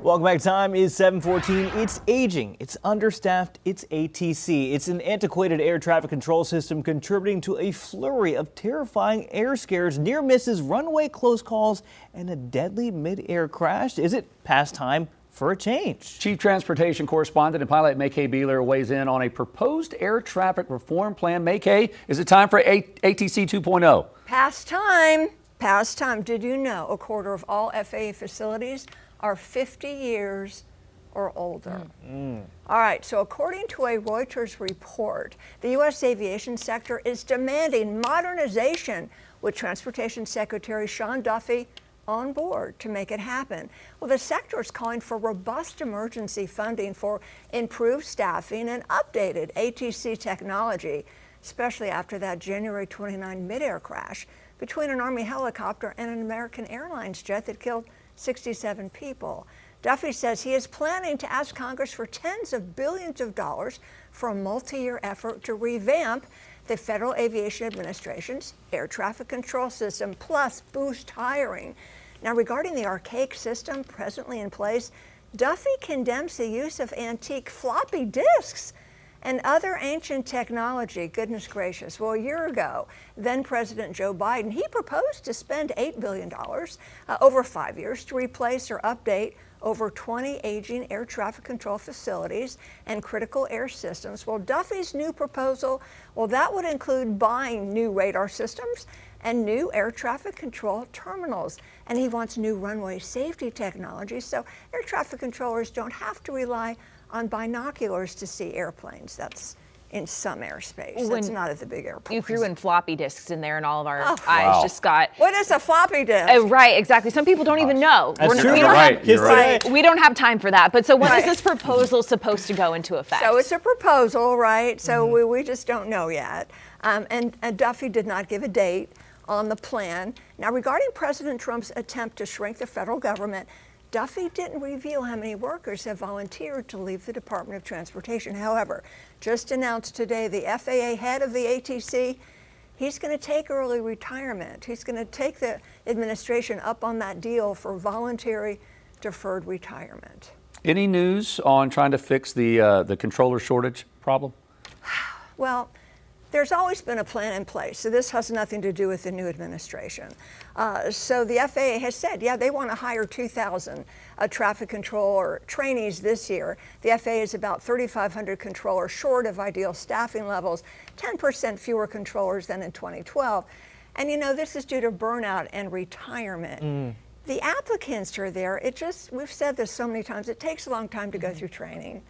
Welcome back. Time is 7:14. It's aging, it's understaffed, it's ATC. It's an antiquated air traffic control system contributing to a flurry of terrifying air scares, near misses, runway close calls, and a deadly mid-air crash. Is it past time for a change? Chief Transportation Correspondent and pilot MayCay Beeler weighs in on a proposed air traffic reform plan. MayCay, is it time for ATC 2.0? Past time. Past time. Did you know a quarter of all FAA facilities are 50 years or older? All right, so according to a Reuters report, the U.S. aviation sector is demanding modernization, with Transportation Secretary Sean Duffy on board to make it happen. Well, the sector is calling for robust emergency funding for improved staffing and updated ATC technology, especially after that January 29 mid-air crash between an Army helicopter and an American Airlines jet that killed 67 people. Duffy says he is planning to ask Congress for tens of billions of dollars for a multi-year effort to revamp the Federal Aviation Administration's air traffic control system, plus boost hiring. Now, regarding the archaic system presently in place, Duffy condemns the use of antique floppy disks and other ancient technology. Goodness gracious. Well, a year ago, then President Joe Biden, he proposed to spend $8 billion over 5 years to replace or update over 20 aging air traffic control facilities and critical air systems. Well, Duffy's new proposal, well, that would include buying new radar systems and new air traffic control terminals. And he wants new runway safety technology so air traffic controllers don't have to rely on binoculars to see airplanes. That's in some airspace. That's not at the big airports. You threw in floppy disks in there, and all of our eyes just got. What is a floppy disk? Right, exactly. Some people don't even know. That's true. We don't have time for that. But so when is this proposal supposed to go into effect? So it's a proposal, right? So we just don't know yet. And Duffy did not give a date on the plan. Now, regarding President Trump's attempt to shrink the federal government, Duffy didn't reveal how many workers have volunteered to leave the Department of Transportation. However, just announced today, the FAA head of the ATC, he's going to take early retirement. He's going to take the administration up on that deal for voluntary deferred retirement. Any news on trying to fix the controller shortage problem? Well, there's always been a plan in place, so this has nothing to do with the new administration. So the FAA has said, yeah, they want to hire 2,000 traffic controller trainees this year. The FAA is about 3,500 controllers short of ideal staffing levels, 10% fewer controllers than in 2012. And you know, this is due to burnout and retirement. The applicants are there. We've said this so many times, it takes a long time to go through training.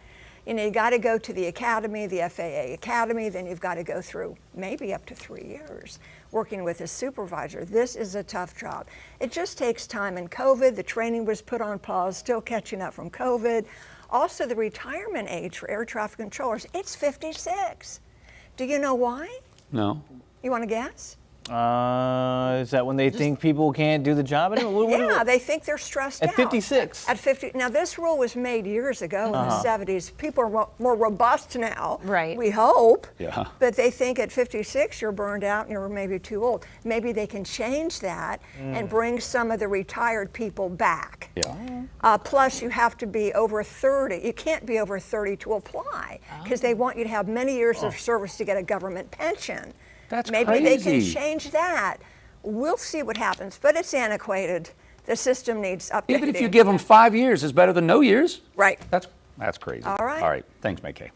You know, you got to go to the academy, the FAA Academy, then you've got to go through maybe up to 3 years working with a supervisor. This is a tough job. It just takes time. And COVID, the training was put on pause, still catching up from COVID. Also, the retirement age for air traffic controllers, it's 56. Do you know why? No. You want to guess? Is that when they think people can't do the job anymore? Yeah, they think they're stressed out. At 56. At 50. Now, this rule was made years ago in the 70s. People are more robust now. Right. We hope. Yeah. But they think at 56 you're burned out and you're maybe too old. Maybe they can change that and bring some of the retired people back. Yeah. Plus, you have to be over 30. You can't be over 30 to apply because they want you to have many years of service to get a government pension. That's Maybe crazy. they can change that. We'll see what happens, but it's antiquated. The system needs updating. Even if you give them 5 years, it's better than no years. Right. That's crazy. All right. All right. Thanks, MayCay.